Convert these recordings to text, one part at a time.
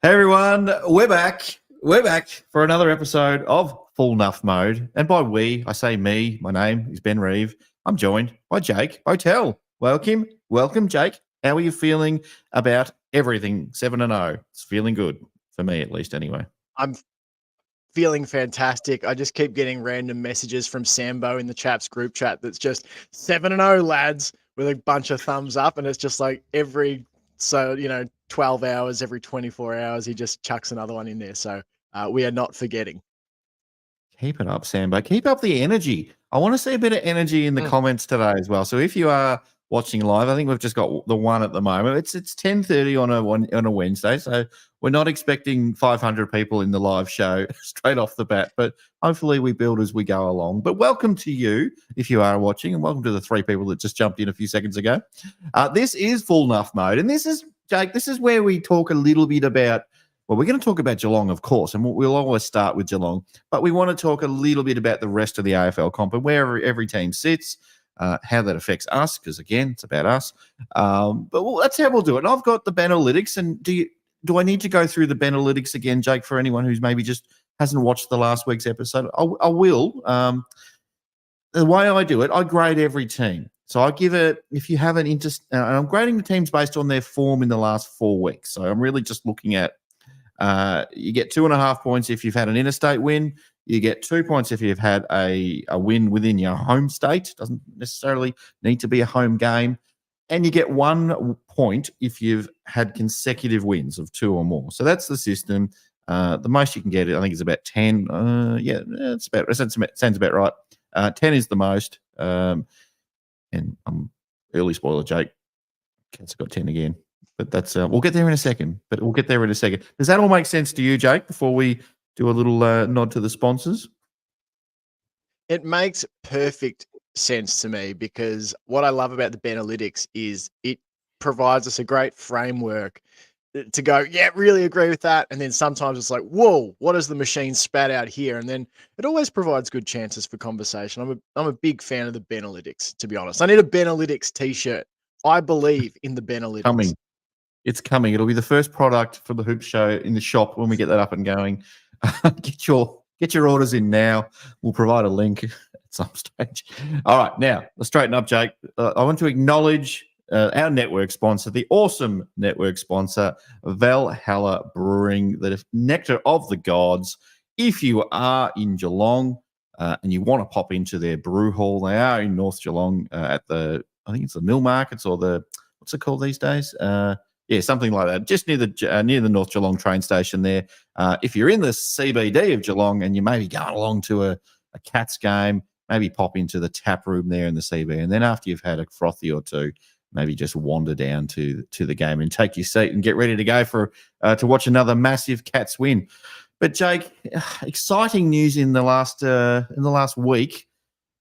Hey everyone, we're back. We're back for another episode of Full Nuff Mode. And by we, I say me. My name is Ben Reeve. I'm joined by Jake Hotel. Welcome, Jake. How are you feeling about everything 7-0? It's feeling good for me, at least, anyway. I'm feeling fantastic. I just keep getting random messages from Sambo in the chaps group chat that's just 7-0 lads with a bunch of thumbs up, and it's just like every 12 hours, every 24 hours, he just chucks another one in there. So we are not forgetting. Keep it up, Sambo. Keep up the energy. I want to see a bit of energy in the comments today as well. So if you are watching live, I think we've just got the one at the moment. It's 10:30 on a Wednesday, so we're not expecting 500 people in the live show straight off the bat, but hopefully we build as we go along. But welcome to you if you are watching, and welcome to the 3 people that just jumped in a few seconds ago. This is Full Nuff Mode, and this is, Jake, this is where we talk a little bit about, well, we're going to talk about Geelong, of course, and we'll always start with Geelong, but we want to talk a little bit about the rest of the AFL comp and where every team sits, how that affects us, because, again, it's about us. But that's how we'll do it. And I've got the Benalytics, and do I need to go through the Benalytics again, Jake, for anyone who's maybe just hasn't watched the last week's episode? I will. The way I do it, I grade every team. So I give it, if you have an interest, and I'm grading the teams based on their form in the last 4 weeks. So I'm really just looking at, you get 2.5 points if you've had an interstate win. You get 2 points if you've had a win within your home state. Doesn't necessarily need to be a home game. And you get 1 point if you've had consecutive wins of 2 or more. So that's the system. The most you can get, I think, is about 10. Sounds about right. 10 is the most. And I'm early spoiler, Jake. Cats got 10 again. But that's we'll get there in a second. Does that all make sense to you, Jake, before we do a little nod to the sponsors? It makes perfect sense to me, because what I love about the Benalytics is it provides us a great framework to go, yeah, really agree with that. And then sometimes it's like, whoa, what has the machine spat out here? And then it always provides good chances for conversation. I'm a big fan of the Benalytics, to be honest. I need a Benalytics t-shirt. I believe in the Benalytics. It's coming. It'll be the first product for the Hoop Show in the shop when we get that up and going. Get your orders in now. We'll provide a link at some stage. All right, now let's straighten up, Jake. I want to acknowledge our network sponsor, the awesome network sponsor, Valhalla Brewing, the nectar of the gods. If you are in Geelong and you want to pop into their brew hall, they are in North Geelong at I think it's the Mill Markets, or what's it called these days? Yeah, something like that, just near the North Geelong train station there. If you're in the CBD of Geelong and you may be going along to a Cats game, maybe pop into the tap room there in the CB. And then after you've had a frothy or two, maybe just wander down to the game and take your seat and get ready to go to watch another massive Cats win. But Jake, exciting news in the last week.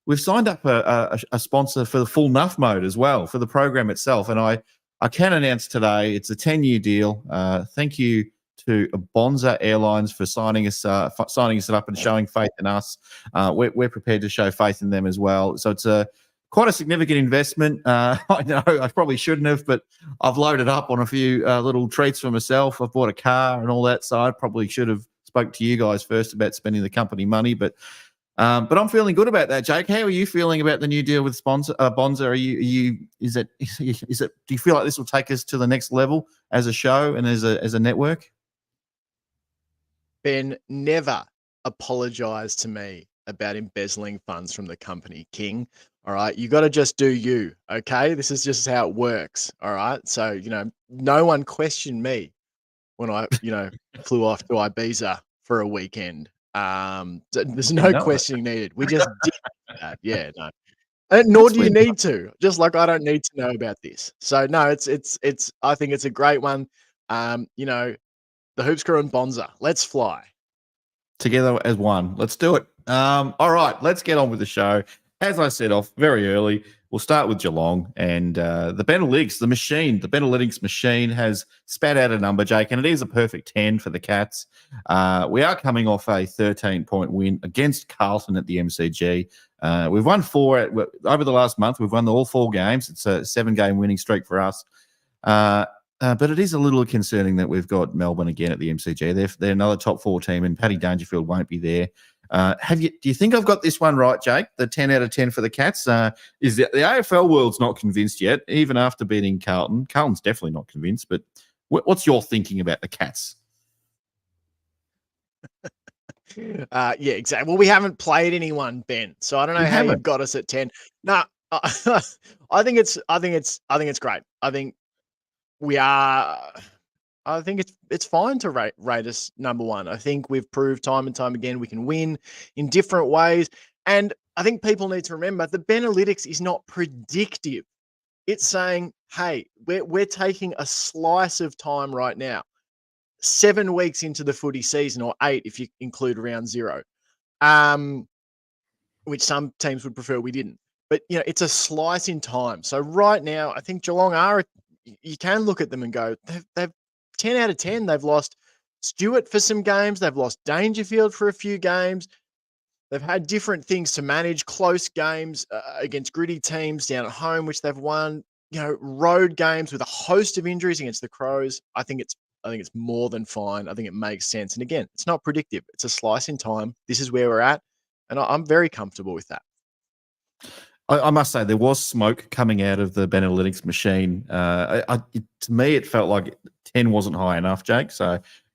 We've signed up a sponsor for the Full Nuff Mode as well, for the program itself. And I can announce today it's a 10-year deal. Thank you to Bonza Airlines for signing us up and showing faith in us. We're prepared to show faith in them as well. So it's quite a significant investment. I know I probably shouldn't have, but I've loaded up on a few little treats for myself. I've bought a car and all that, so I probably should have spoke to you guys first about spending the company money. But I'm feeling good about that, Jake. How are you feeling about the new deal with Bonza? Do you feel like this will take us to the next level as a show and as a network? Ben, never apologize to me about embezzling funds from the company, King. All right. You got to just do you. Okay. This is just how it works. All right. So, no one questioned me when I, flew off to Ibiza for a weekend. There's I didn't no know that. questioning needed. We just did that. Yeah. No. And nor That's do you weird. need to. Just like I don't need to know about this. So no, it's. I think it's a great one. The Hoops Crew and Bonza. Let's fly. Together as one. Let's do it. All right, let's get on with the show. As I said off very early, we'll start with Geelong and the Benelux, the Benelux machine has spat out a number, Jake, and it is a perfect 10 for the Cats. We are coming off a 13-point win against Carlton at the MCG. We've won over the last month. We've won all 4 games. It's a 7-game winning streak for us. But it is a little concerning that we've got Melbourne again at the MCG. They're another top 4 team, and Paddy Dangerfield won't be there. Do you think I've got this one right, Jake? The 10 out of 10 for the Cats? Is the AFL world's not convinced yet, even after beating Carlton. Carlton's definitely not convinced, but what's your thinking about the Cats? Yeah, exactly. Well, we haven't played anyone, Ben. So I don't know how you've got us at 10. No, I think it's great. I think we are. I think it's fine to rate us number 1. I think we've proved time and time again we can win in different ways. And I think people need to remember the Benelux is not predictive. It's saying, hey, we're taking a slice of time right now. 7 weeks into the footy season, or 8 if you include round 0, which some teams would prefer we didn't. But, it's a slice in time. So right now, I think Geelong you can look at them and go, they've 10 out of 10. They've lost Stewart for some games. They've lost Dangerfield for a few games. They've had different things to manage, close games against gritty teams down at home, which they've won, road games with a host of injuries against the Crows. I think it's more than fine. I think it makes sense. And again, it's not predictive. It's a slice in time. This is where we're at. And I'm very comfortable with that. I must say there was smoke coming out of the Benelux machine. To me, it felt like 10 wasn't high enough, Jake.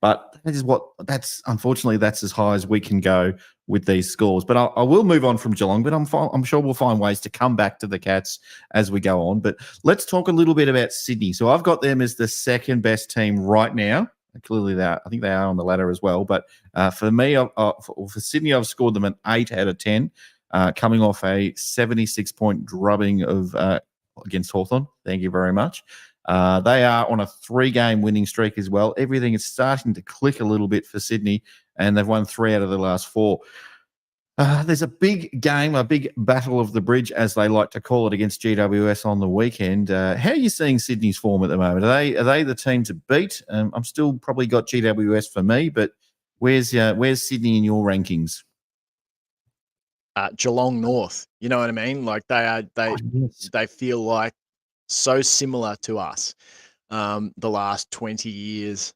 But unfortunately that's as high as we can go with these scores. But I will move on from Geelong. But I'm sure we'll find ways to come back to the Cats as we go on. But let's talk a little bit about Sydney. So I've got them as the second best team right now. Clearly, I think they are on the ladder as well. But for me, for Sydney, I've scored them an 8 out of 10. Coming off a 76-point drubbing of against Hawthorn. Thank you very much. They are on a 3-game winning streak as well. Everything is starting to click a little bit for Sydney, and they've won 3 out of the last 4. There's a big game, a big battle of the bridge, as they like to call it, against GWS on the weekend. How are you seeing Sydney's form at the moment? Are they the team to beat? I'm still probably got GWS for me, but where's Sydney in your rankings? Geelong North, you know what I mean? Like they feel like so similar to us the last 20 years.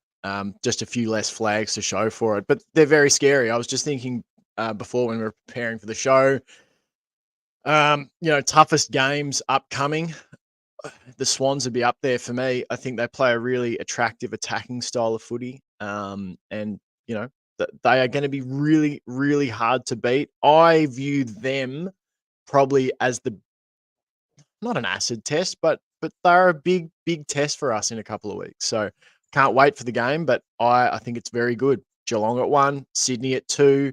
Just a few less flags to show for it, but they're very scary. I was just thinking before when we were preparing for the show, toughest games upcoming. The Swans would be up there for me. I think they play a really attractive attacking style of footy. And they are going to be really, really hard to beat. I view them probably as not an acid test, but they're a big, big test for us in a couple of weeks. So can't wait for the game, but I think it's very good. Geelong at 1, Sydney at 2.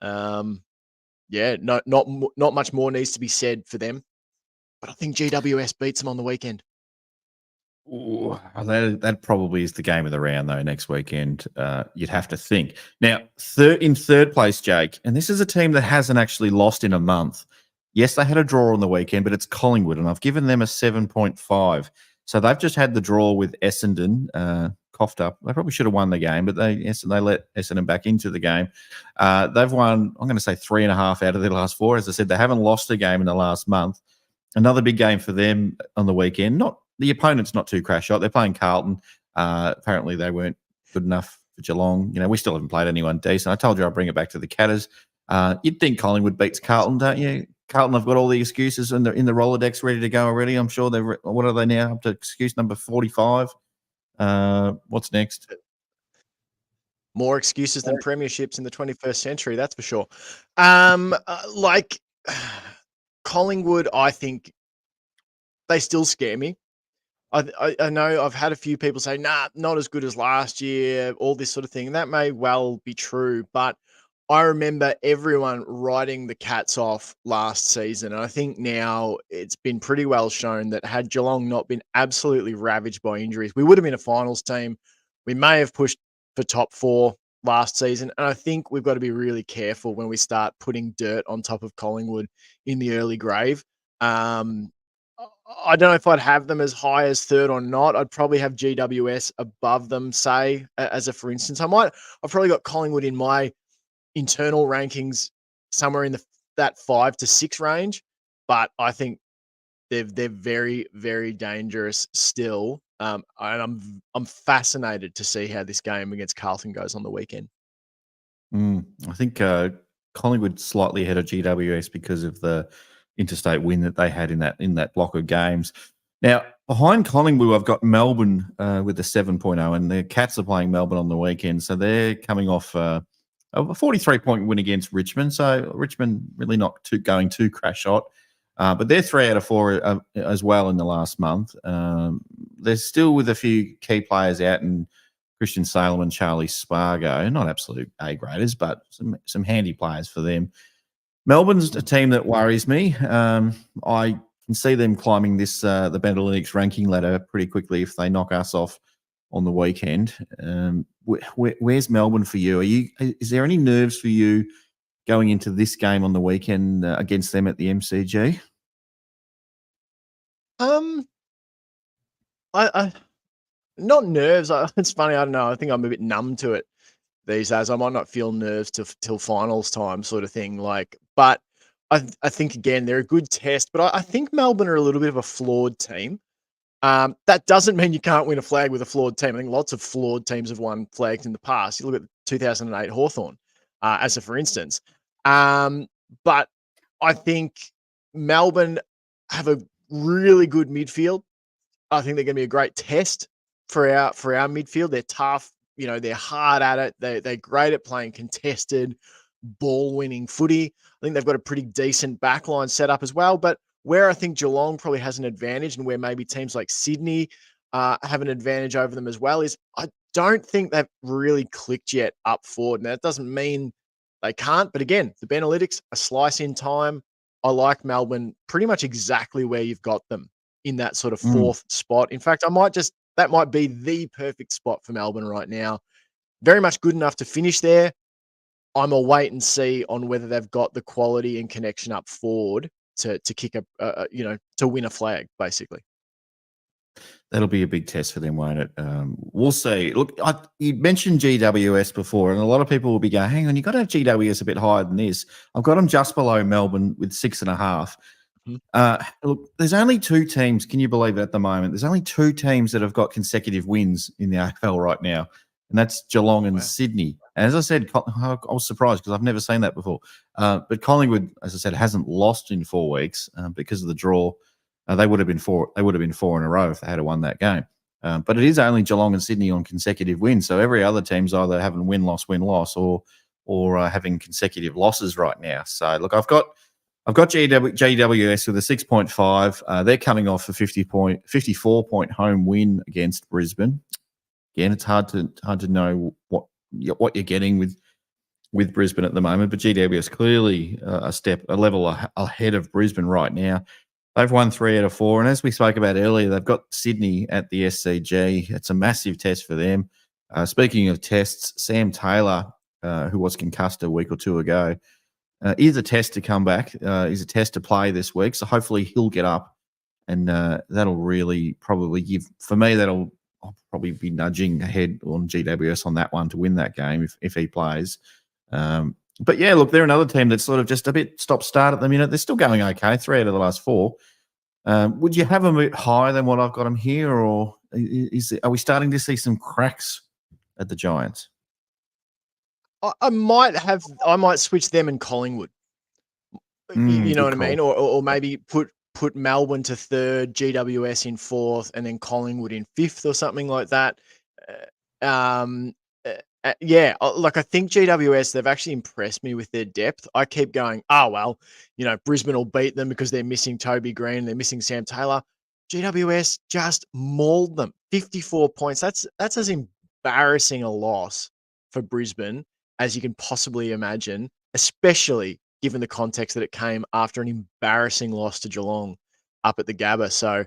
Not much more needs to be said for them, but I think GWS beats them on the weekend. Ooh, that probably is the game of the round, though, next weekend. You'd have to think. Now, in third place, Jake, and this is a team that hasn't actually lost in a month. Yes, they had a draw on the weekend, but it's Collingwood, and I've given them a 7.5. So they've just had the draw with Essendon, coughed up. They probably should have won the game, but they let Essendon back into the game. They've won, I'm going to say 3.5 out of their last 4. As I said, they haven't lost a game in the last month. Another big game for them on the weekend. The opponent's not too crash shot. They're playing Carlton. Apparently, they weren't good enough for Geelong. We still haven't played anyone decent. I told you I'd bring it back to the Catters. You'd think Collingwood beats Carlton, don't you? Carlton have got all the excuses in the Rolodex ready to go already. I'm sure they're. What are they now? Up to excuse number 45. What's next? More excuses than premierships in the 21st century, that's for sure. Collingwood, I think they still scare me. I know I've had a few people say, nah, not as good as last year, all this sort of thing. And that may well be true, but I remember everyone writing the Cats off last season. And I think now it's been pretty well shown that had Geelong not been absolutely ravaged by injuries, we would have been a finals team. We may have pushed for top 4 last season. And I think we've got to be really careful when we start putting dirt on top of Collingwood in the early grave. I don't know if I'd have them as high as third or not. I'd probably have GWS above them, say, as a for instance. I've probably got Collingwood in my internal rankings somewhere in that 5 to 6 range, but I think they're very, very dangerous still. And I'm fascinated to see how this game against Carlton goes on the weekend. I think Collingwood slightly ahead of GWS because of the interstate win that they had in that block of games. Now, behind Collingwood, I've got Melbourne with a 7.0, and the Cats are playing Melbourne on the weekend, so they're coming off a 43-point win against Richmond. So Richmond really not going too crash hot, but they're 3 out of 4 as well in the last month. They're still with a few key players out, and Christian Salem and Charlie Spargo, not absolute A-graders, but some handy players for them. Melbourne's a team that worries me. I can see them climbing the Bentalytics ranking ladder pretty quickly if they knock us off on the weekend. Where's Melbourne for you? Is there any nerves for you going into this game on the weekend against them at the MCG? I not nerves. It's funny. I don't know. I think I'm a bit numb to it these days. I might not feel nerves till finals time, sort of thing. But I think again they're a good test. But I think Melbourne are a little bit of a flawed team. That doesn't mean you can't win a flag with a flawed team. I think lots of flawed teams have won flags in the past. You look at 2008 Hawthorn, as a for instance. But I think Melbourne have a really good midfield. I think they're going to be a great test for our midfield. They're tough. They're hard at it. They're great at playing contested, ball-winning footy. I think they've got a pretty decent backline set up as well. But where I think Geelong probably has an advantage, and where maybe teams like Sydney have an advantage over them as well, is I don't think they've really clicked yet up forward. Now, that doesn't mean they can't. But again, the Bentalytics, a slice in time. I like Melbourne pretty much exactly where you've got them, in that sort of 4th spot. In fact, that might be the perfect spot for Melbourne right now. Very much good enough to finish there. I'm a wait and see on whether they've got the quality and connection up forward to kick to win a flag, basically. That'll be a big test for them, won't it? We'll see. Look, you mentioned GWS before, and a lot of people will be going, hang on, you've got to have GWS a bit higher than this. I've got them just below Melbourne with 6.5. Look, there's only 2 teams. Can you believe it at the moment? There's only 2 teams that have got consecutive wins in the AFL right now, and that's Geelong and Sydney. And as I said, I was surprised because I've never seen that before. But Collingwood, as I said, hasn't lost in 4 weeks because of the draw. They would have been 4. They would have been 4 in a row if they had won that game. But it is only Geelong and Sydney on consecutive wins. So every other team's either having win loss, or having consecutive losses right now. So look, I've got GWS with a 6.5. They're coming off a 54-point home win against Brisbane. Again, it's hard to know what you're getting with Brisbane at the moment, but GWS clearly a level ahead of Brisbane right now. They've won 3 out of 4, and as we spoke about earlier, they've got Sydney at the SCG. It's a massive test for them. Speaking of tests, Sam Taylor, who was concussed a week or 2 ago, is a test to come back. Is a test to play this week. So hopefully he'll get up, and that'll really probably give, for me, I'll probably be nudging ahead on GWS on that one to win that game if he plays. But yeah, look, they're another team that's sort of just a bit stop-start at the minute. They're still going okay, 3 out of the last 4. Would you have them a bit higher than what I've got them here, or are we starting to see some cracks at the Giants? I might switch them and Collingwood. You know what I mean? Or maybe put Melbourne to 3rd, GWS in 4th, and then Collingwood in 5th or something like that. Yeah, like I think GWS, they've actually impressed me with their depth. I keep going, oh, well, Brisbane will beat them because they're missing Toby Green, they're missing Sam Taylor. GWS just mauled them, 54 points. That's as embarrassing a loss for Brisbane as you can possibly imagine, especially given the context that it came after an embarrassing loss to Geelong up at the Gabba. So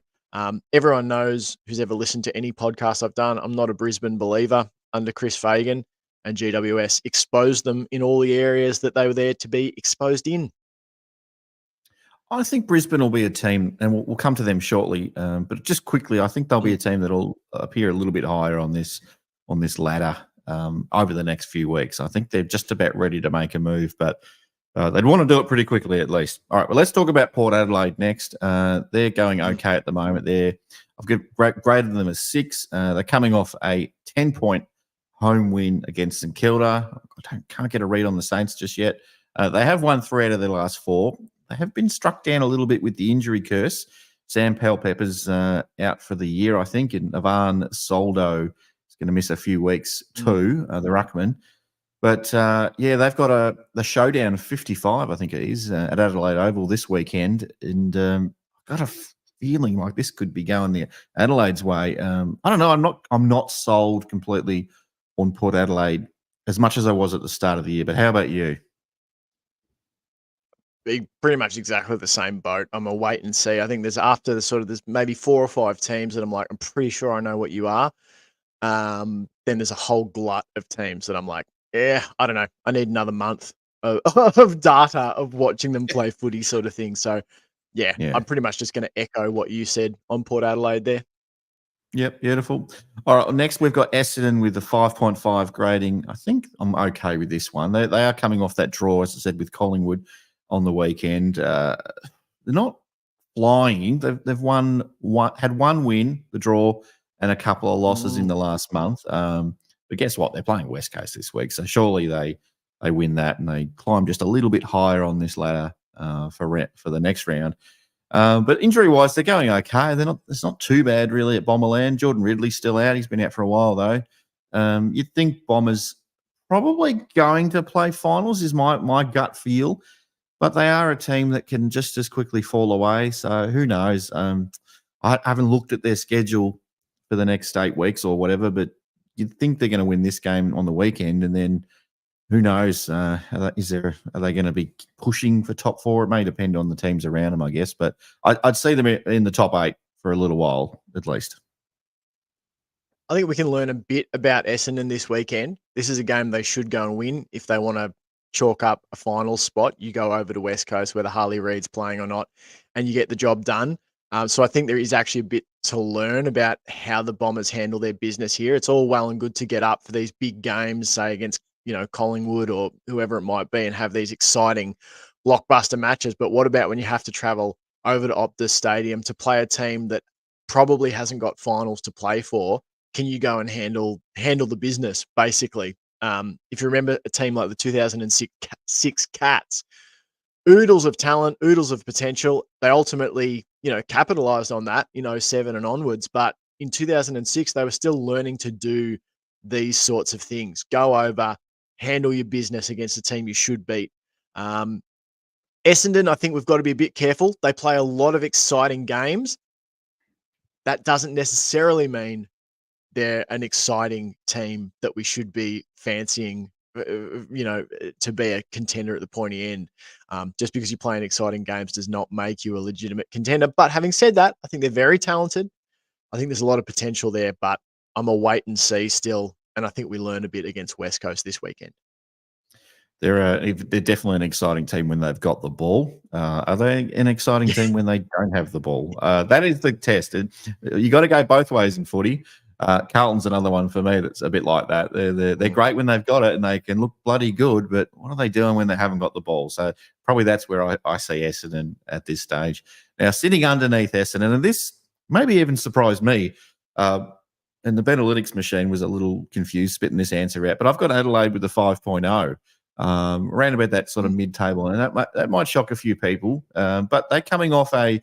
everyone knows who's ever listened to any podcast I've done, I'm not a Brisbane believer under Chris Fagan, and GWS exposed them in all the areas that they were there to be exposed in. I think Brisbane will be a team, and we'll come to them shortly. But just quickly, I think they'll be a team that will appear a little bit higher on this ladder over the next few weeks. I think they're just about ready to make a move, but they'd want to do it pretty quickly at least. All right, well, let's talk about Port Adelaide next. They're going okay at the moment. I've graded them as 6. They're coming off a 10-point home win against St Kilda. I can't get a read on the Saints just yet. They have won 3 out of their last 4. They have been struck down a little bit with the injury curse. Sam Powell-Pepper's out for the year, I think, and Ivan Soldo is going to miss a few weeks too, the ruckman. But, they've got the showdown of 55, I think it is, at Adelaide Oval this weekend. And I've got a feeling like this could be going the Adelaide's way. I don't know. I'm not sold completely on Port Adelaide as much as I was at the start of the year. But how about you? Pretty much exactly the same boat. I'm a wait and see. I think there's maybe 4 or 5 teams that I'm like, I'm pretty sure I know what you are. Then there's a whole glut of teams that I'm like, yeah, I don't know. I need another month of data of watching them play footy sort of thing. So yeah. I'm pretty much just going to echo what you said on Port Adelaide there. Yep, beautiful. All right, next we've got Essendon with the 5.5 grading. I think I'm okay with this one. They are coming off that draw, as I said, with Collingwood on the weekend. They're not flying. They've had one win, the draw, and a couple of losses in the last month. But guess what? They're playing West Coast this week, so surely they win that and they climb just a little bit higher on this ladder for the next round. But injury-wise, they're going okay. It's not too bad, really, at Bomberland. Jordan Ridley's still out. He's been out for a while, though. You'd think Bombers probably going to play finals is my gut feel. But they are a team that can just as quickly fall away. So who knows? I haven't looked at their schedule for the next 8 weeks or whatever, but you'd think they're going to win this game on the weekend. And then who knows? Are they going to be pushing for top 4? It may depend on the teams around them, I guess. But I'd see them in the top 8 for a little while, at least. I think we can learn a bit about Essendon this weekend. This is a game they should go and win if they want to chalk up a final spot. You go over to West Coast, whether Harley Reid's playing or not, and you get the job done. So I think there is actually a bit to learn about how the Bombers handle their business here. It's all well and good to get up for these big games, say against Collingwood or whoever it might be, and have these exciting blockbuster matches. But what about when you have to travel over to Optus Stadium to play a team that probably hasn't got finals to play for? Can you go and handle the business, basically? If you remember a team like the 2006 Cats, oodles of talent, oodles of potential. They ultimately, capitalized on that in 07 and onwards. But in 2006, they were still learning to do these sorts of things. Go over, handle your business against a team you should beat. Essendon, I think we've got to be a bit careful. They play a lot of exciting games. That doesn't necessarily mean they're an exciting team that we should be fancying, to be a contender at the pointy end. Just because you play in exciting games does not make you a legitimate contender. But having said that, I think they're very talented. I think there's a lot of potential there, but I'm a wait and see still. And I think we learn a bit against West Coast this weekend. They're definitely an exciting team when they've got the ball. Are they an exciting team when they don't have the ball? That is the test. You got to go both ways in footy. Carlton's another one for me that's a bit like that. They're great when they've got it and they can look bloody good, but what are they doing when they haven't got the ball? So probably that's where I see Essendon at this stage. Now, sitting underneath Essendon, and this maybe even surprised me, and the Benalytics machine was a little confused spitting this answer out, but I've got Adelaide with the 5.0. Around about that sort of mid-table, and that might shock a few people, but they're coming off a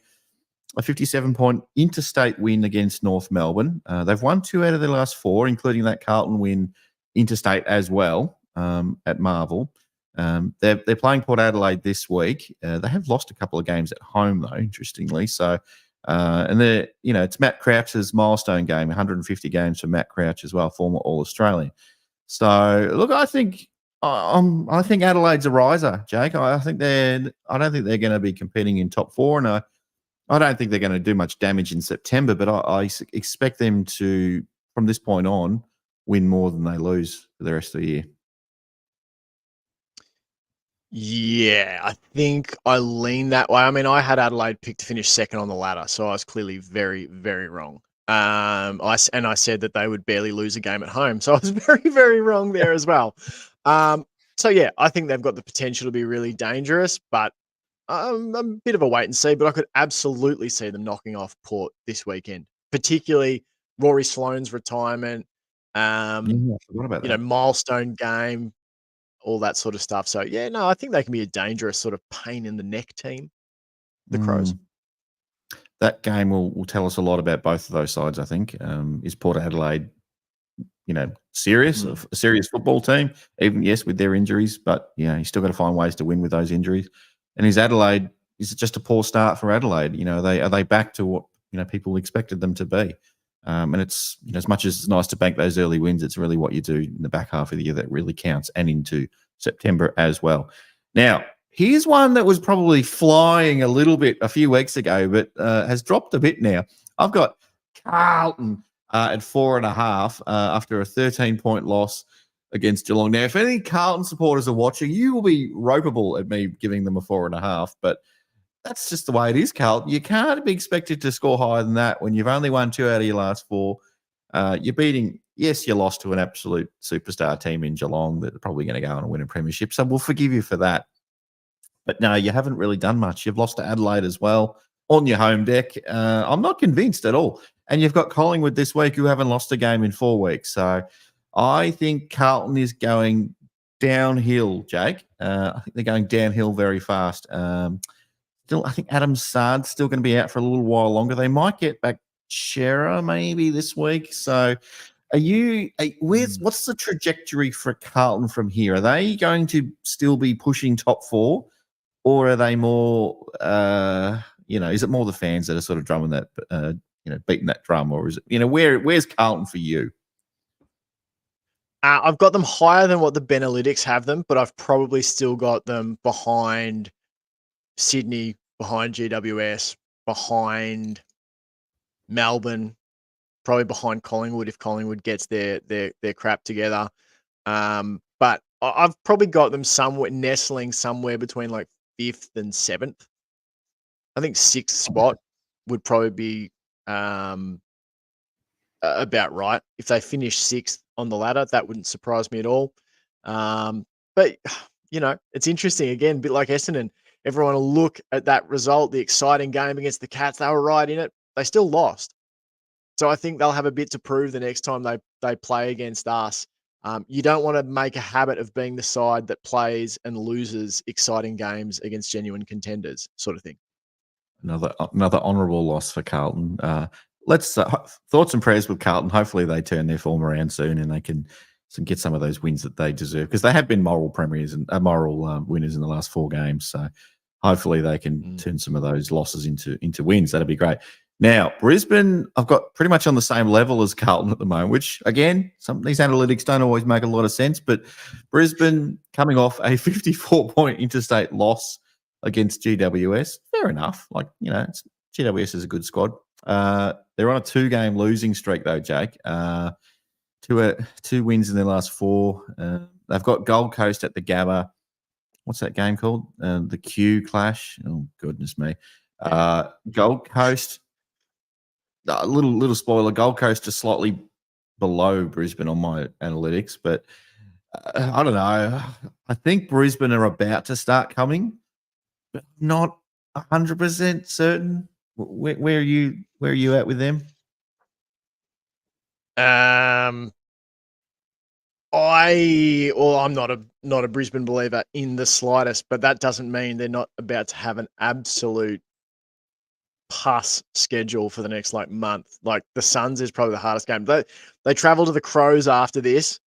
57-point interstate win against North Melbourne. They've won 2 out of their last 4, including that Carlton win interstate as well at Marvel. They're playing Port Adelaide this week. They have lost a couple of games at home though, interestingly. So, and they're it's Matt Crouch's milestone game, 150 games for Matt Crouch as well, former All Australian. So look, I think Adelaide's a riser, Jake. I don't think they're going to be competing in top four, and I don't think they're going to do much damage in September. But I expect them to, from this point on, win more than they lose for the rest of the year. Yeah, I think I lean that way. I mean, I had Adelaide picked to finish second on the ladder, so I was clearly very, very wrong. I said that they would barely lose a game at home, so I was very, very wrong there as well. So yeah, I think they've got the potential to be really dangerous, but a bit of a wait and see. But I could absolutely see them knocking off Port this weekend, particularly Rory Sloane's retirement. I forgot about that. Milestone game, all that sort of stuff. So yeah, no, I think they can be a dangerous sort of pain in the neck team, the Crows. That game will tell us a lot about both of those sides, I think. Is Port Adelaide, serious, a serious football team, even, yes, with their injuries, but, you still got to find ways to win with those injuries. And is it just a poor start for Adelaide? Are they back to what, people expected them to be? And it's, as much as it's nice to bank those early wins, it's really what you do in the back half of the year that really counts, and into September as well. Now, here's one that was probably flying a little bit a few weeks ago, but has dropped a bit now. I've got Carlton at 4.5 after a 13-point loss against Geelong. Now, if any Carlton supporters are watching, you will be ropeable at me giving them a 4.5, but that's just the way it is, Carlton. You can't be expected to score higher than that when you've only won 2 out of your last 4. You're beating, yes, you lost to an absolute superstar team in Geelong that are probably going to go on and win a premiership, so we'll forgive you for that. But no, you haven't really done much. You've lost to Adelaide as well on your home deck. I'm not convinced at all. And you've got Collingwood this week, who haven't lost a game in 4 weeks. So I think Carlton is going downhill, Jake. I think they're going downhill very fast. Still, I think Adam Sard's still going to be out for a little while longer. They might get back Shearer maybe this week. So what's the trajectory for Carlton from here? Are they going to still be pushing top 4? Or are they more, is it more the fans that are sort of drumming that, beating that drum? Or is it, where's Carlton for you? I've got them higher than what the Benalytics have them, but I've probably still got them behind Sydney, behind GWS, behind Melbourne, probably behind Collingwood if Collingwood gets their crap together. But I've probably got them nestling somewhere between like 5th and 7th. I think 6th spot would probably be about right. If they finish 6th on the ladder, that wouldn't surprise me at all. But it's interesting, again, a bit like Essendon. Everyone will look at that result, the exciting game against the Cats. They were right in it. They still lost. So I think they'll have a bit to prove the next time they play against us. You don't want to make a habit of being the side that plays and loses exciting games against genuine contenders, sort of thing. Another honourable loss for Carlton. Let's thoughts and prayers with Carlton. Hopefully they turn their form around soon and they can get some of those wins that they deserve, because they have been moral premiers and moral winners in the last 4 games. So hopefully they can turn some of those losses into wins. That'd be great. Now, Brisbane, I've got pretty much on the same level as Carlton at the moment, which, again, some of these analytics don't always make a lot of sense, but Brisbane coming off a 54-point interstate loss against GWS. Fair enough. GWS is a good squad. They're on a 2-game losing streak, though, Jake. 2 wins in their last 4. They've got Gold Coast at the Gabba. What's that game called? The Q Clash. Oh, goodness me. Gold Coast. A little spoiler. Gold Coast is slightly below Brisbane on my analytics, but I don't know. I think Brisbane are about to start coming, but not 100% certain. Where are you at with them? I'm not a Brisbane believer in the slightest, but that doesn't mean they're not about to have an absolute pus schedule for the next month. Like the Suns is probably the hardest game. They travel to the Crows after this.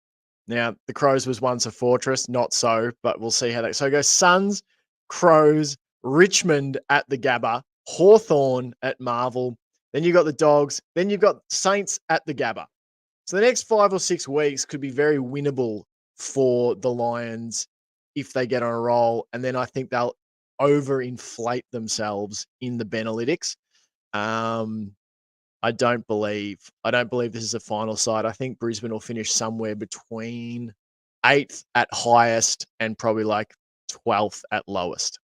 Now, the Crows was once a fortress, not so, but we'll see how that. So it goes Suns, Crows, Richmond at the Gabba, Hawthorn at Marvel. Then you've got the Dogs. Then you've got Saints at the Gabba. So the next 5 or 6 weeks could be very winnable for the Lions if they get on a roll. And then I think they'll overinflate themselves in the Benalytics. I don't believe this is a final side. I think Brisbane will finish somewhere between 8th at highest and probably like 12th at lowest.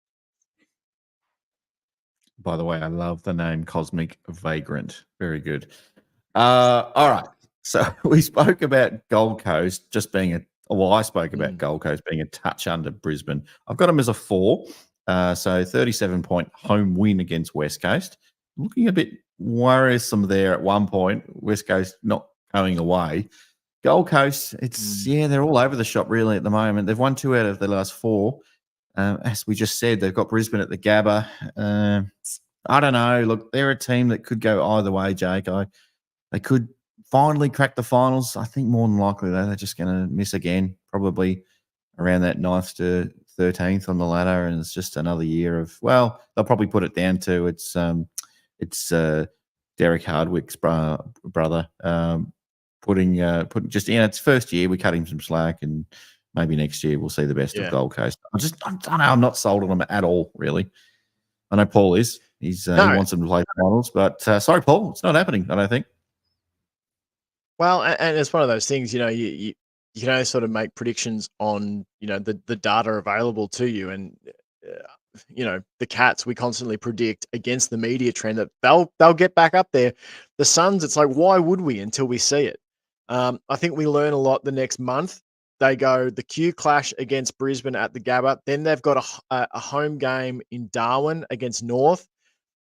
By the way, I love the name Cosmic Vagrant. Very good. All right. So we spoke about Gold Coast just being I spoke about Gold Coast being a touch under Brisbane. I've got them as a 4. So 37-point home win against West Coast. Looking a bit worrisome there at one point. West Coast not going away. Gold Coast, they're all over the shop really at the moment. They've won 2 out of their last 4. As we just said, they've got Brisbane at the Gabba. I don't know. Look, they're a team that could go either way, Jake. They could finally crack the finals. I think more than likely they're just going to miss again, probably around that 9th to 13th on the ladder, and it's just another year of, well, they'll probably put it down to it's Derek Hardwick's brother putting just it's first year we cut him some slack, and maybe next year we'll see the best of Gold Coast. I don't know. I'm not sold on them at all, really. I know Paul is. He wants them to play the finals, but sorry, Paul, it's not happening. I don't think. Well, and it's one of those things, you can only sort of make predictions on, the data available to you. And, the Cats, we constantly predict against the media trend that they'll get back up there. The Suns, it's like, why would we until we see it? I think we learn a lot the next month. They go the Q clash against Brisbane at the Gabba. Then they've got a home game in Darwin against North.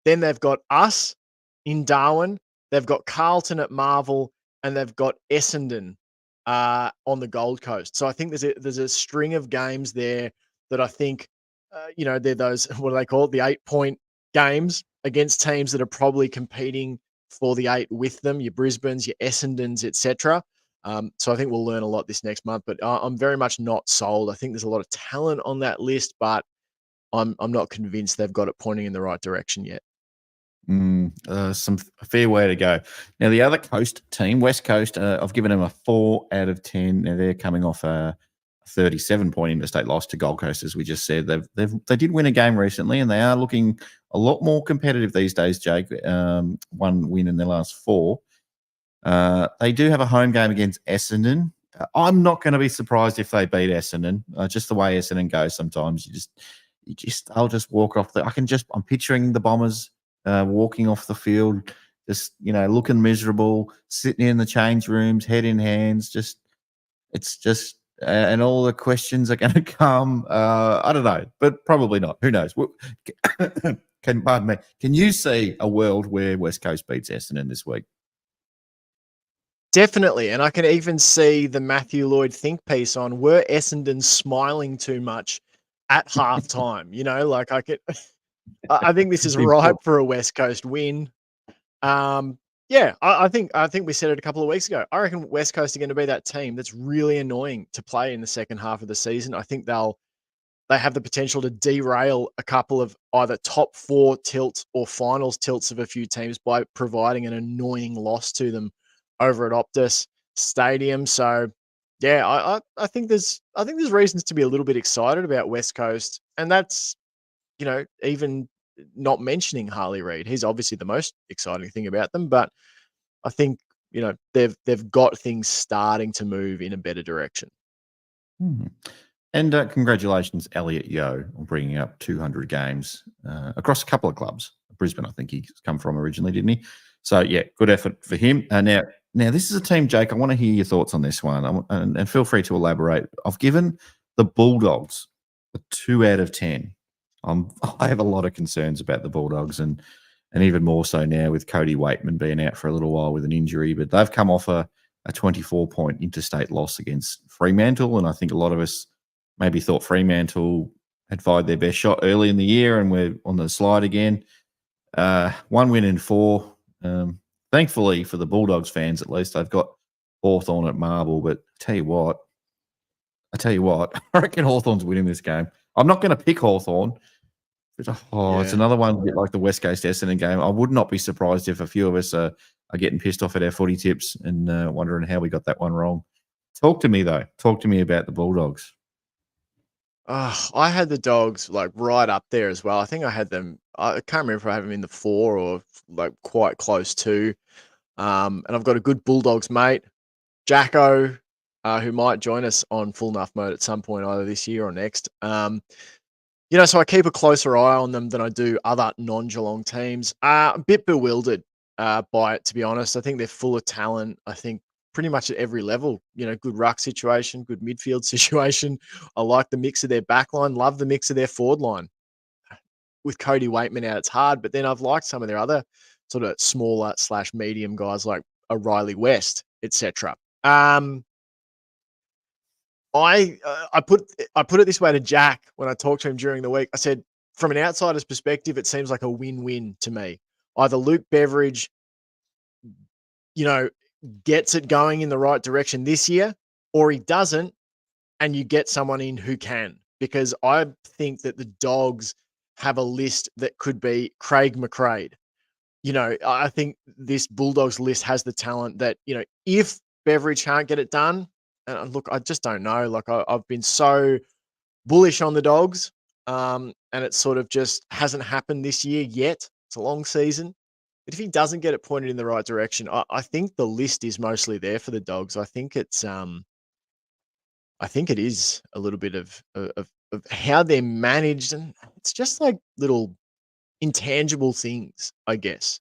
Then they've got us in Darwin. They've got Carlton at Marvel. And they've got Essendon on the Gold Coast. So I think there's a string of games there that I think, they're those, what do they call it? The 8-point games against teams that are probably competing for the 8 with them, your Brisbanes, your Essendons, etc. So I think we'll learn a lot this next month, but I'm very much not sold. I think there's a lot of talent on that list, but I'm not convinced they've got it pointing in the right direction yet. A fair way to go. Now, the other coast team, West Coast, I've given them a 4 out of 10. Now, they're coming off a 37-point interstate loss to Gold Coast, as we just said. They did win a game recently, and they are looking a lot more competitive these days, Jake. 1 win in their last 4. They do have a home game against Essendon. I'm not going to be surprised if they beat Essendon. Just the way Essendon goes sometimes, I'll just walk off I'm picturing the Bombers walking off the field, just looking miserable, sitting in the change rooms, head in hands. And all the questions are going to come. I don't know, but probably not. Who knows? Pardon me. Can you see a world where West Coast beats Essendon this week? Definitely, and I can even see the Matthew Lloyd think piece on were Essendon smiling too much at halftime. I think this is ripe for a West Coast win. I think we said it a couple of weeks ago. I reckon West Coast are going to be that team that's really annoying to play in the second half of the season. I think they have the potential to derail a couple of either top 4 tilts or finals tilts of a few teams by providing an annoying loss to them over at Optus Stadium. So I think there's reasons to be a little bit excited about West Coast, and that's even not mentioning Harley Reid. He's obviously the most exciting thing about them, but I think they've got things starting to move in a better direction. And congratulations, Elliot Yeo, on bringing up 200 games across a couple of clubs. Brisbane, I think he's come from originally, didn't he? So, good effort for him. Now this is a team, Jake, I want to hear your thoughts on this one, and feel free to elaborate. I've given the Bulldogs a 2 out of 10. I have a lot of concerns about the Bulldogs, and even more so now with Cody Waitman being out for a little while with an injury. But they've come off a 24-point interstate loss against Fremantle, and I think a lot of us maybe thought Fremantle had fired their best shot early in the year, and we're on the slide again. 1 win in 4. Thankfully for the Bulldogs fans, at least, they've got Hawthorn at Marble. But I tell you what, I tell you what, I reckon Hawthorn's winning this game. I'm not going to pick Hawthorn. It's another one a bit like the West Coast Essendon game. I would not be surprised if a few of us are getting pissed off at our footy tips and wondering how we got that one wrong. Talk to me, though. Talk to me about the Bulldogs. I had the Dogs like right up there as well. I think I had them. I can't remember if I had them in the 4 or like quite close to. And I've got a good Bulldogs mate, Jacko, who might join us on Full Nuff mode at some point either this year or next. So I keep a closer eye on them than I do other non-Geelong teams. A bit bewildered by it, to be honest. I think they're full of talent. I think pretty much at every level, good ruck situation, good midfield situation. I like the mix of their back line, love the mix of their forward line. With Cody Waitman out, it's hard, but then I've liked some of their other sort of smaller / medium guys like a Riley West, etc. I put it this way to Jack when I talked to him during the week. I said, from an outsider's perspective, it seems like a win-win to me. Either Luke Beveridge, gets it going in the right direction this year, or he doesn't, and you get someone in who can. Because I think that the Dogs have a list that could be Craig McRae. I think this Bulldogs list has the talent that, if Beveridge can't get it done, and look, I just don't know. Like I've been so bullish on the Dogs, and it sort of just hasn't happened this year yet. It's a long season. But if he doesn't get it pointed in the right direction, I think the list is mostly there for the Dogs. I think it is a little bit of how they're managed, and it's just like little intangible things, I guess,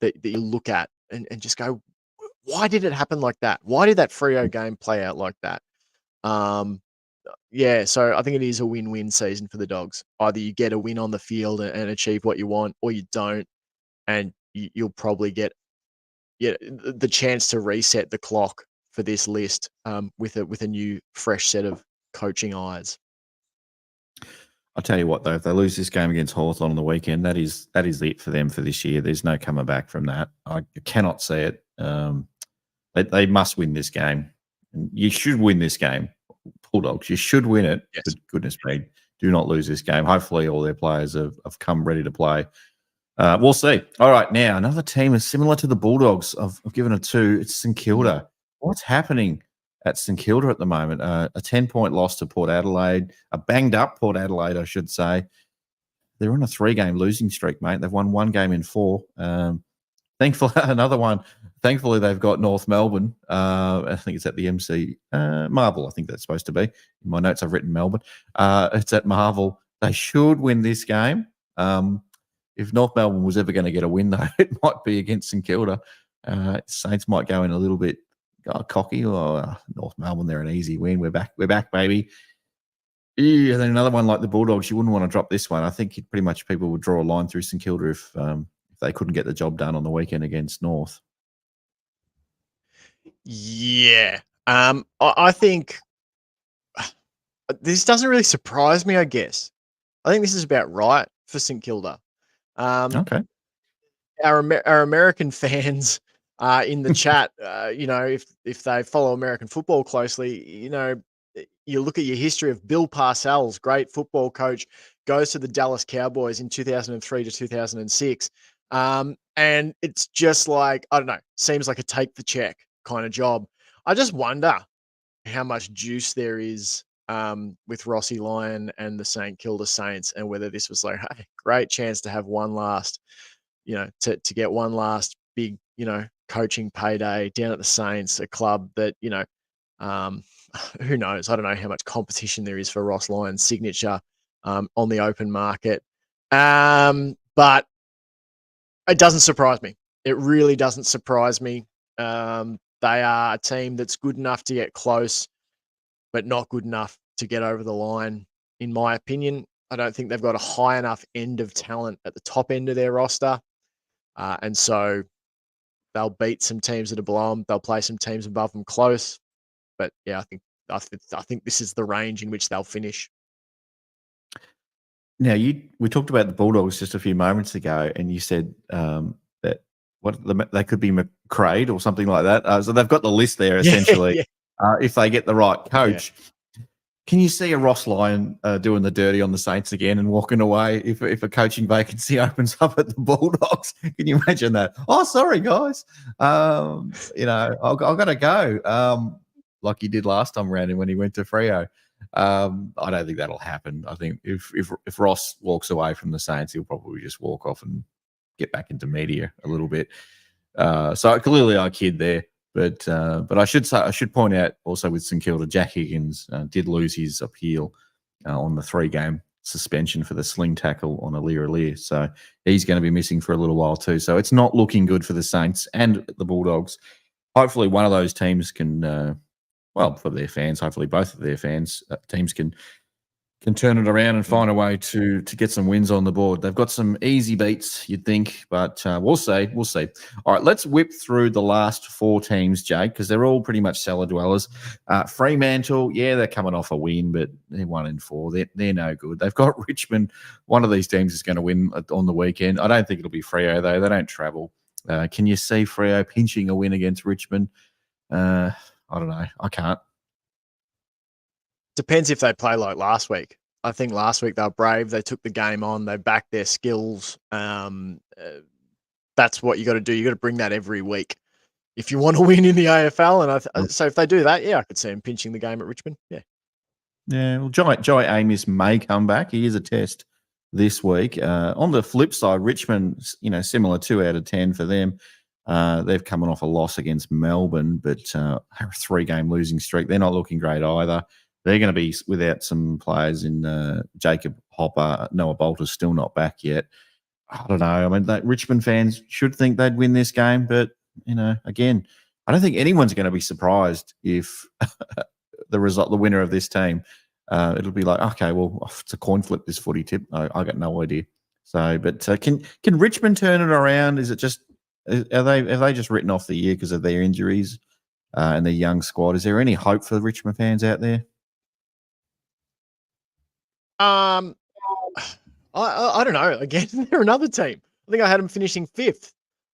that you look at and just go, why did it happen like that? Why did that Freo game play out like that? So I think it is a win-win season for the Dogs. Either you get a win on the field and achieve what you want, or you don't, and you'll probably get the chance to reset the clock for this list with a new, fresh set of coaching eyes. I'll tell you what, though, if they lose this game against Hawthorn on the weekend, that is it for them for this year. There's no coming back from that. I cannot see it. They must win this game. You should win this game, Bulldogs. You should win it. Yes. But goodness me, do not lose this game. Hopefully all their players have come ready to play. We'll see. All right, now another team is similar to the Bulldogs. I've given a 2. It's St Kilda. What's happening at St Kilda at the moment? A 10-point loss to Port Adelaide, a banged-up Port Adelaide, I should say. They're on a 3-game losing streak, mate. They've won 1 game in 4. Thankfully, another one. Thankfully, they've got North Melbourne. I think it's at the MC Marvel. I think that's supposed to be. In my notes, I've written Melbourne. It's at Marvel. They should win this game. If North Melbourne was ever going to get a win, though, it might be against St Kilda. Saints might go in a little bit cocky. Or North Melbourne, they're an easy win. We're back, baby. Yeah, and then another one like the Bulldogs, you wouldn't want to drop this one. I think pretty much people would draw a line through St Kilda if they couldn't get the job done on the weekend against North. Yeah. I think this doesn't really surprise me, I guess. I think this is about right for St Kilda. Okay. Our American fans in the chat, if they follow American football closely, you look at your history of Bill Parcells, great football coach, goes to the Dallas Cowboys in 2003 to 2006. And it's just like, I don't know, seems like a take the check kind of job. I just wonder how much juice there is with Rossi Lyon and the St Kilda Saints, and whether this was like, hey, great chance to have one last, to get one last big, coaching payday down at the Saints, a club that, who knows? I don't know how much competition there is for Ross Lyon's signature on the open market. But it doesn't surprise me. It really doesn't surprise me. They are a team that's good enough to get close, but not good enough to get over the line, in my opinion. I don't think they've got a high enough end of talent at the top end of their roster. And so they'll beat some teams that are below them. They'll play some teams above them close. But yeah, I think this is the range in which they'll finish. Now, we talked about the Bulldogs just a few moments ago, and you said that they could be McRae or something like that. So they've got the list there essentially. Yeah. If they get the right coach, Can you see a Ross Lyon doing the dirty on the Saints again and walking away if a coaching vacancy opens up at the Bulldogs? Can you imagine that? Oh, sorry, guys. I've got to go. Like he did last time around when he went to Freo. I don't think that'll happen. I think if Ross walks away from the Saints, he'll probably just walk off and get back into media a little bit. So clearly I kid there. But I should point out also with St Kilda, Jack Higgins did lose his appeal on the 3-game suspension for the sling tackle on Aliir. So he's going to be missing for a little while too. So it's not looking good for the Saints and the Bulldogs. Hopefully one of those teams can, for their fans, hopefully both of their fans, teams can turn it around and find a way to get some wins on the board. They've got some easy beats, you'd think, but we'll see. We'll see. All right, let's whip through the last 4 teams, Jake, because they're all pretty much cellar dwellers. Fremantle, yeah, they're coming off a win, but they're 1-4. They're no good. They've got Richmond. One of these teams is going to win on the weekend. I don't think it'll be Freo, though. They don't travel. Can you see Freo pinching a win against Richmond? I don't know. I can't. Depends if they play like last week. I think last week they were brave. They took the game on. They backed their skills. That's what you got to do. You got to bring that every week if you want to win in the AFL. And so if they do that, yeah, I could see them pinching the game at Richmond. Yeah. Yeah. Well, Jai Amos may come back. He is a test this week. On the flip side, Richmond, similar 2 out of 10 for them. They've coming off a loss against Melbourne, but a 3-game losing streak. They're not looking great either. They're going to be without some players in Jacob Hopper. Noah Bolter's still not back yet. I don't know. I mean, Richmond fans should think they'd win this game, but, again, I don't think anyone's going to be surprised if the winner of this team, it'll be like, okay, well, it's a coin flip, this footy tip. I got no idea. So, but can Richmond turn it around? Is it just, have they just written off the year because of their injuries and their young squad? Is there any hope for the Richmond fans out there? I don't know. Again, they're another team. I think I had them finishing 5th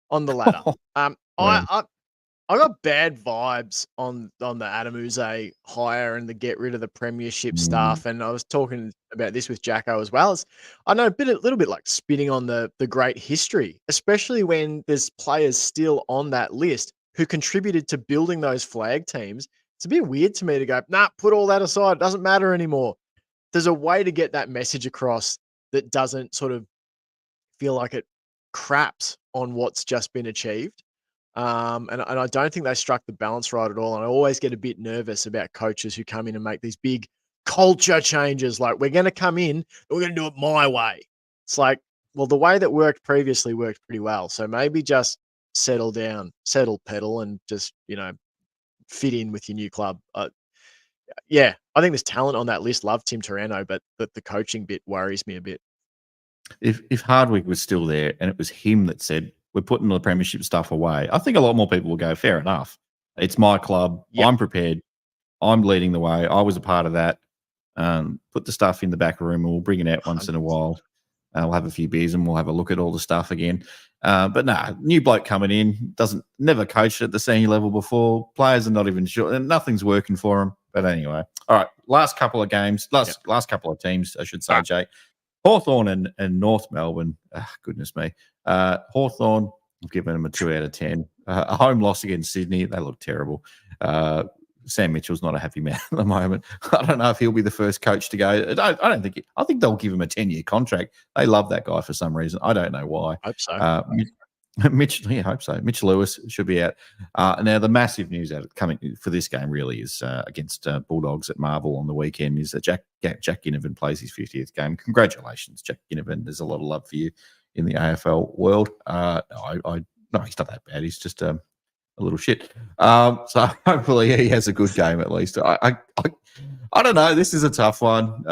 on the ladder. I got bad vibes on the Adam Uze hire and the get rid of the premiership stuff. And I was talking about this with Jacko as well. I know a little bit like spitting on the great history, especially when there's players still on that list who contributed to building those flag teams. It's a bit weird to me to go, nah, put all that aside. It doesn't matter anymore. There's a way to get that message across that doesn't sort of feel like it craps on what's just been achieved. And I don't think they struck the balance right at all. And I always get a bit nervous about coaches who come in and make these big culture changes. Like, we're going to come in and we're going to do it my way. It's like, well, the way that worked previously worked pretty well. So maybe just settle down, pedal, and just, fit in with your new club. Yeah, I think there's talent on that list. Love Tim Taranto, but the coaching bit worries me a bit. If Hardwick was still there and it was him that said, we're putting the premiership stuff away, I think a lot more people will go, fair enough. It's my club. Yep. I'm prepared. I'm leading the way. I was a part of that. Put the stuff in the back room and we'll bring it out once in a while. We'll have a few beers and we'll have a look at all the stuff again. But new bloke coming in, never coached at the senior level before. Players are not even sure, and nothing's working for him. But anyway, all right. Last couple of games, last couple of teams, I should say, Jake. Hawthorn and North Melbourne. Goodness me. Hawthorn, I've given them a 2 out of 10. A home loss against Sydney. They look terrible. Sam Mitchell's not a happy man at the moment. I don't know if he'll be the first coach to go. I think they'll give him a 10-year contract. They love that guy for some reason. I don't know why. Hope so. I hope so. Mitch Lewis should be out. Now, the massive news coming for this game really is against Bulldogs at Marvel on the weekend is that Jack Ginnivan plays his 50th game. Congratulations, Jack Ginnivan. There's a lot of love for you in the AFL world. No, he's not that bad. He's just a little shit. So hopefully he has a good game at least. I don't know. This is a tough one.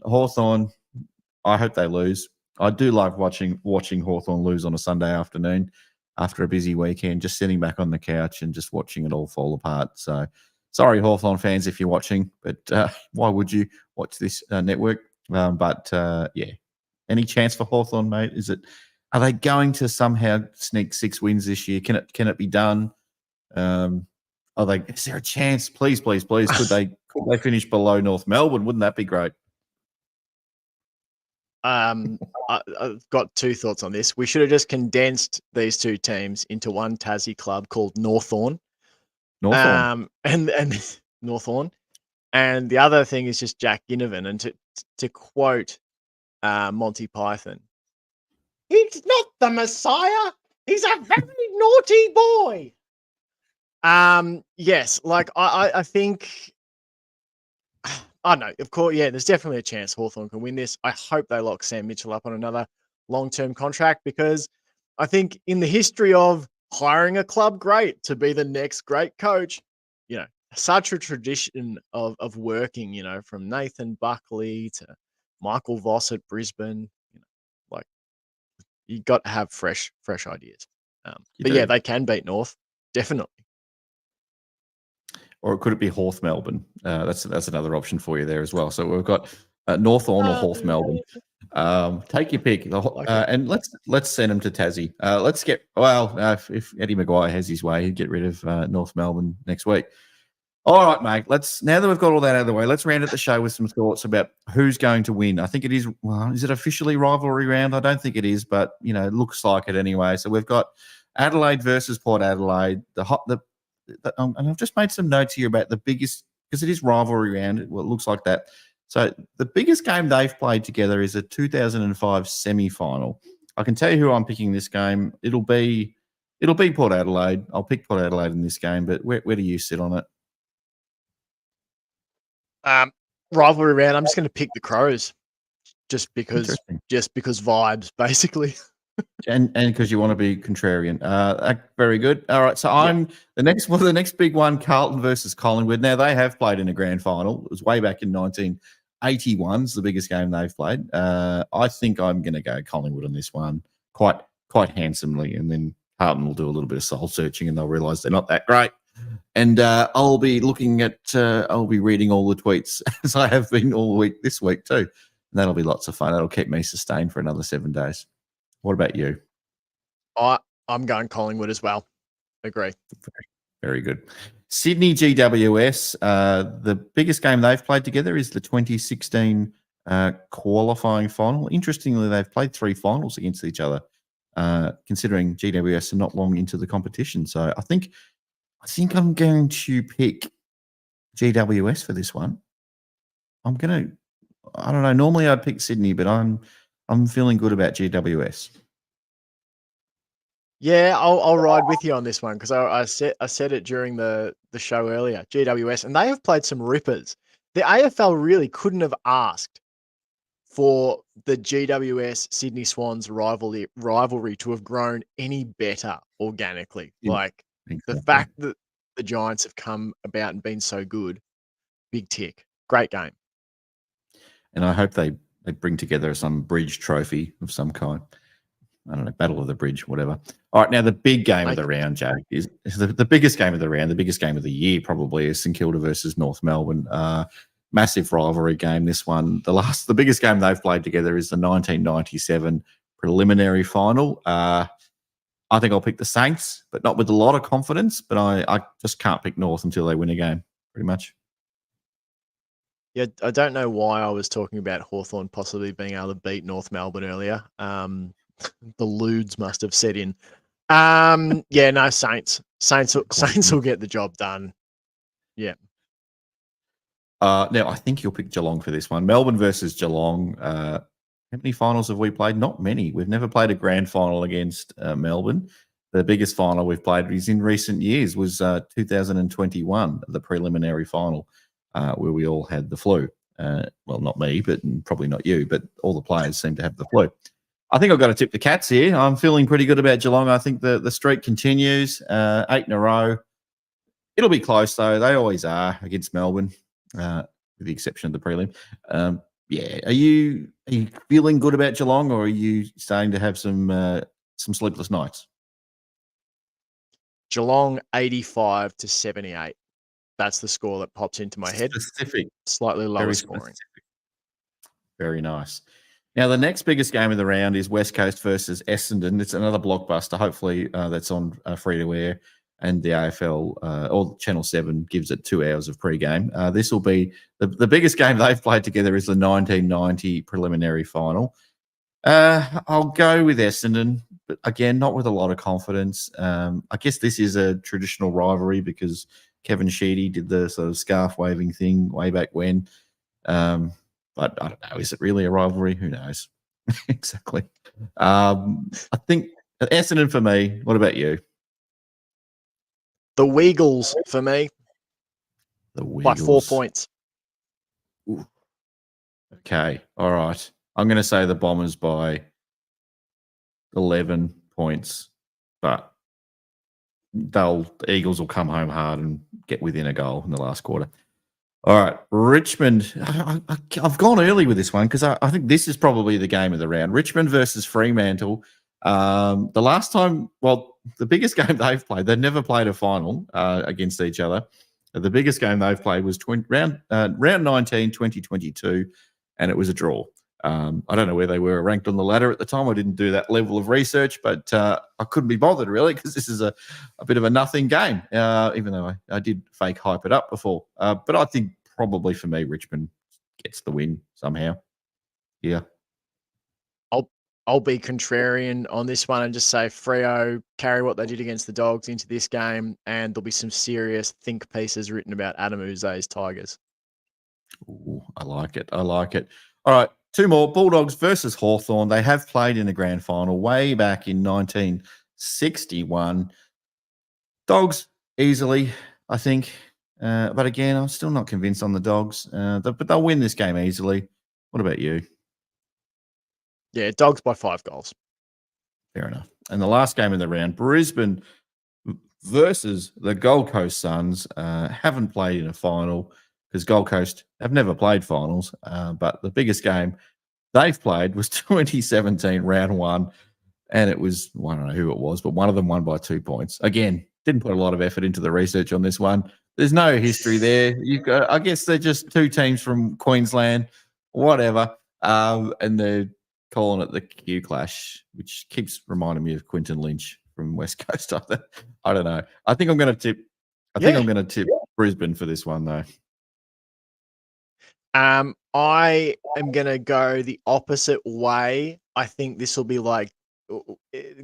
Hawthorn, I hope they lose. I do like watching Hawthorn lose on a Sunday afternoon after a busy weekend, just sitting back on the couch and just watching it all fall apart. So sorry, Hawthorn fans, if you're watching, but why would you watch this network? Yeah, any chance for Hawthorn, mate? Are they going to somehow sneak 6 wins this year? Can it be done? Is there a chance? Please. Could they finish below North Melbourne. Wouldn't that be great? I've got two thoughts on this. We should have just condensed these two teams into one Tassie club called Northorn. Northorn. And Northorn. And the other thing is just Jack Ginnivan. And to quote Monty Python, he's not the Messiah. He's a very naughty boy. Yes, like I think, I don't know. Of course, yeah, there's definitely a chance Hawthorn can win this. I hope they lock Sam Mitchell up on another long-term contract, because I think in the history of hiring a club great to be the next great coach, you know, such a tradition of working, you know, from Nathan Buckley to Michael Voss at Brisbane, you know, like, you got to have fresh ideas. But yeah, they can beat North, definitely. Or could it be Horth Melbourne? That's another option for you there as well. So we've got Northorn or Horth Melbourne. Take your pick, and let's send them to Tassie. Let's get if Eddie Maguire has his way, he'd get rid of North Melbourne next week. All right, mate. Now that we've got all that out of the way, let's round out the show with some thoughts about who's going to win. I think it is. Well, is it officially rivalry round? I don't think it is, but you know, it looks like it anyway. So we've got Adelaide versus Port Adelaide. And I've just made some notes here about the biggest, because it is rivalry round. Well, it looks like that. So the biggest game they've played together is a 2005 semi-final. I can tell you who I'm picking this game. It'll be Port Adelaide. I'll pick Port Adelaide in this game. But where do you sit on it? Rivalry round. I'm just going to pick the Crows, just because vibes, basically. And because you want to be contrarian. Very good. All right. So the next big one, Carlton versus Collingwood. Now they have played in a grand final. It was way back in 1981. It's the biggest game they've played. I think I'm going to go Collingwood on this one quite handsomely, and then Carlton will do a little bit of soul searching and they'll realise they're not that great. And I'll be I'll be reading all the tweets as I have been all week this week too. And that'll be lots of fun. That'll keep me sustained for another 7 days. What about you? I'm going Collingwood as well. Agree. Very good. Sydney GWS, the biggest game they've played together is the 2016 qualifying final. Interestingly, they've played 3 finals against each other, considering GWS are not long into the competition. So I think I'm going to pick GWS for this one. I don't know. Normally I'd pick Sydney, but I'm feeling good about GWS. Yeah, I'll ride with you on this one, because I said it during the show earlier. GWS, and they have played some rippers. The AFL really couldn't have asked for the GWS Sydney Swans rivalry to have grown any better organically. Like, the fact that the Giants have come about and been so good, big tick. Great game. And I hope they bring together some bridge trophy of some kind. I don't know, Battle of the Bridge, whatever. All right, now the big game of the round, Jack, is the biggest game of the round, the biggest game of the year probably, is St Kilda versus North Melbourne. Massive rivalry game, this one. The biggest game they've played together is the 1997 preliminary final. I think I'll pick the Saints, but not with a lot of confidence, but I just can't pick North until they win a game, pretty much. Yeah, I don't know why I was talking about Hawthorn possibly being able to beat North Melbourne earlier. The lewds must have set in. Yeah, no, Saints will get the job done. Yeah. Now I think you'll pick Geelong for this one. Melbourne versus Geelong. How many finals have we played? Not many. We've never played a grand final against Melbourne. The biggest final we've played is in recent years was 2021, the preliminary final, where we all had the flu. Well, not me, but probably not you, but all the players seem to have the flu. I think I've got to tip the Cats here. I'm feeling pretty good about Geelong. I think the streak continues, 8 in a row. It'll be close, though. They always are against Melbourne, with the exception of the prelim. Yeah, are you feeling good about Geelong, or are you starting to have some sleepless nights? Geelong 85-78. That's the score that pops into my head. Specific. Slightly lower scoring. Very nice. Now, the next biggest game of the round is West Coast versus Essendon. It's another blockbuster. Hopefully, that's on free-to-air. and the AFL or Channel 7 gives it 2 hours of pre-game. This will be the biggest game they've played together is the 1990 preliminary final. I'll go with Essendon, but again, not with a lot of confidence. I guess this is a traditional rivalry because Kevin Sheedy did the sort of scarf waving thing way back when. But I don't know. Is it really a rivalry? Who knows? Exactly. I think Essendon for me. What about you? The Weagles for me. The Weagles. By 4 points. Ooh. Okay. All right. I'm going to say the Bombers by 11 points, but the Eagles will come home hard and get within a goal in the last quarter. All right, Richmond. I've gone early with this one because I think this is probably the game of the round. Richmond versus Fremantle. The last time, the biggest game they've played, they've never played a final against each other. The biggest game they've played was round 19, 2022, and it was a draw. I don't know where they were ranked on the ladder at the time. I didn't do that level of research, but I couldn't be bothered really because this is a bit of a nothing game, even though I did fake hype it up before. But I think probably for me, Richmond gets the win somehow. Yeah. I'll be contrarian on this one and just say Freo carry what they did against the Dogs into this game, and there'll be some serious think pieces written about Adam Uze's Tigers. Ooh, I like it. All right. 2 more. Bulldogs versus Hawthorn. They have played in a grand final way back in 1961. Dogs easily, I think. But again, I'm still not convinced on the Dogs. But they'll win this game easily. What about you? Yeah, Dogs by 5 goals. Fair enough. And the last game of the round, Brisbane versus the Gold Coast Suns. Haven't played in a final because Gold Coast have never played finals. But the biggest game they've played was 2017 round 1. And it was, I don't know who it was, but one of them won by 2 points. Again, didn't put a lot of effort into the research on this one. There's no history there. I guess they're just 2 teams from Queensland, whatever. And they're calling it the Q Clash, which keeps reminding me of Quinton Lynch from West Coast. I don't know. I think I'm going to tip. I'm going to tip Brisbane for this one, though. I am going to go the opposite way. I think this will be like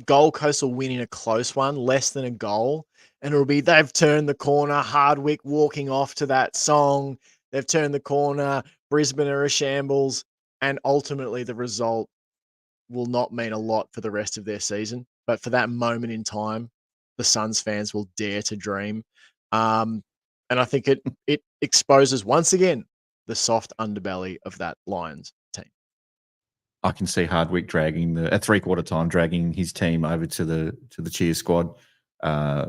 Gold Coast will win in a close one, less than a goal. And it'll be they've turned the corner, Hardwick walking off to that song. They've turned the corner. Brisbane are a shambles. And ultimately, the result will not mean a lot for the rest of their season. But for that moment in time, the Suns fans will dare to dream. And I think it exposes once again the soft underbelly of that Lions team. I can see Hardwick dragging at 3/4 time, dragging his team over to the cheer squad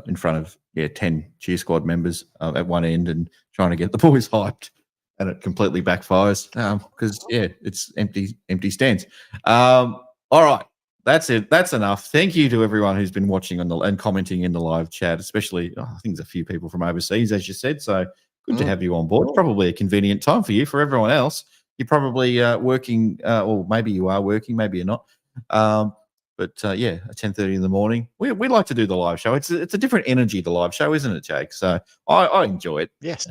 in front of 10 cheer squad members at one end and trying to get the boys hyped, and it completely backfires because it's empty stands. All right, that's it. That's enough. Thank you to everyone who's been watching and commenting in the live chat, especially I think there's a few people from overseas, as you said. So good to have you on board. Probably a convenient time for you. For everyone else, you're probably working, or maybe you are working, maybe you're not. But at 10:30 in the morning, we like to do the live show. It's a different energy, the live show, isn't it, Jake? So I enjoy it. Yes,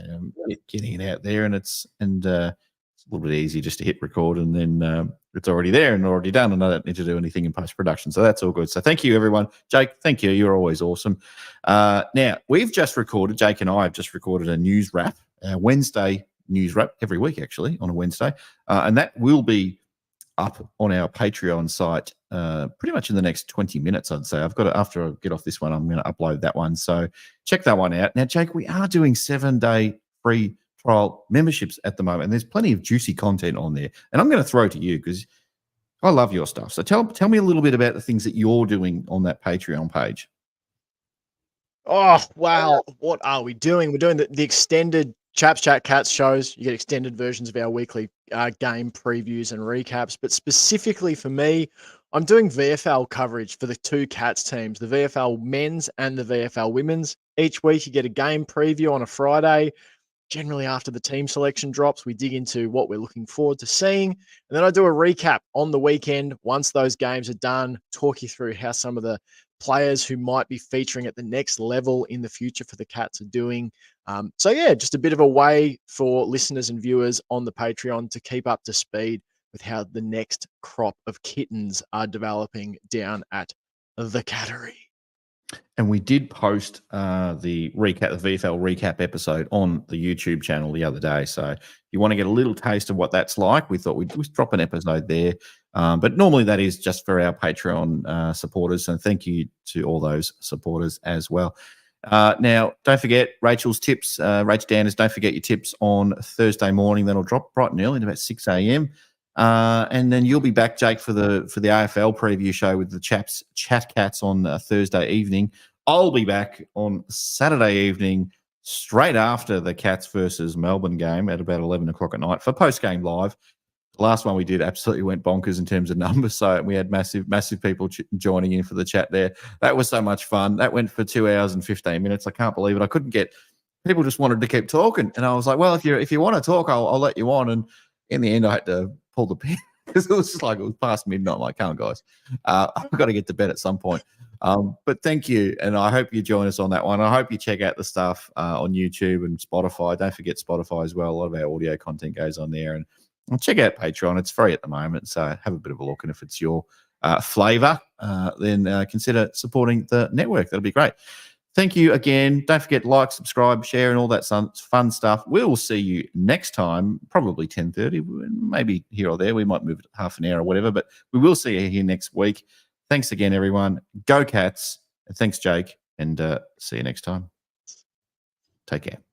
getting it out there, and it's a little bit easy just to hit record, and then it's already there and already done, and I don't need to do anything in post production. So that's all good. So thank you, everyone. Jake, thank you. You're always awesome. Now we've just recorded. Jake and I have just recorded a news wrap, Wednesday news wrap every week, actually on a Wednesday, and that will be up on our Patreon site pretty much in the next 20 minutes, I'd say. After I get off this one, I'm going to upload that one. So check that one out. Now, Jake, we are doing 7-day free trial memberships at the moment, and there's plenty of juicy content on there. And I'm going to throw to you because I love your stuff. So tell me a little bit about the things that you're doing on that Patreon page. Oh, wow. What are we doing? We're doing the extended Chaps Chat Cats shows. You get extended versions of our weekly game previews and recaps. But specifically for me, I'm doing VFL coverage for the 2 Cats teams, the VFL men's and the VFL women's. Each week you get a game preview on a Friday. Generally after the team selection drops, we dig into what we're looking forward to seeing. And then I do a recap on the weekend once those games are done, talk you through how some of the players who might be featuring at the next level in the future for the Cats are doing. So yeah, just a bit of a way for listeners and viewers on the Patreon to keep up to speed with how the next crop of kittens are developing down at the Cattery. And we did post the VFL recap episode on the YouTube channel the other day. So if you want to get a little taste of what that's like, we thought we'd drop an episode there. But normally that is just for our Patreon supporters. So thank you to all those supporters as well. Now, don't forget Rachel's tips. Rach Danners, don't forget your tips on Thursday morning. That'll drop bright and early at about 6 a.m. And then you'll be back, Jake, for the AFL preview show with the Chat Cats on Thursday evening. I'll be back on Saturday evening, straight after the Cats versus Melbourne game at about 11 o'clock at night for post-game live. The last one we did absolutely went bonkers in terms of numbers, so we had massive people joining in for the chat there. That was so much fun. That went for 2 hours and 15 minutes. I can't believe it. I couldn't get – people just wanted to keep talking, and I was like, well, if you want to talk, I'll let you on. And in the end, I had to pull the pin because it was just like it was past midnight. I'm like, come on, guys. I've got to get to bed at some point. But thank you, and I hope you join us on that one. I hope you check out the stuff on YouTube and Spotify. Don't forget Spotify as well. A lot of our audio content goes on there. And check out Patreon. It's free at the moment, so have a bit of a look. And if it's your flavour, then consider supporting the network. That'll be great. Thank you again. Don't forget like, subscribe, share, and all that fun stuff. We will see you next time, probably 10:30, maybe here or there. We might move it half an hour or whatever, but we will see you here next week. Thanks again, everyone. Go Cats. And thanks, Jake, and see you next time. Take care.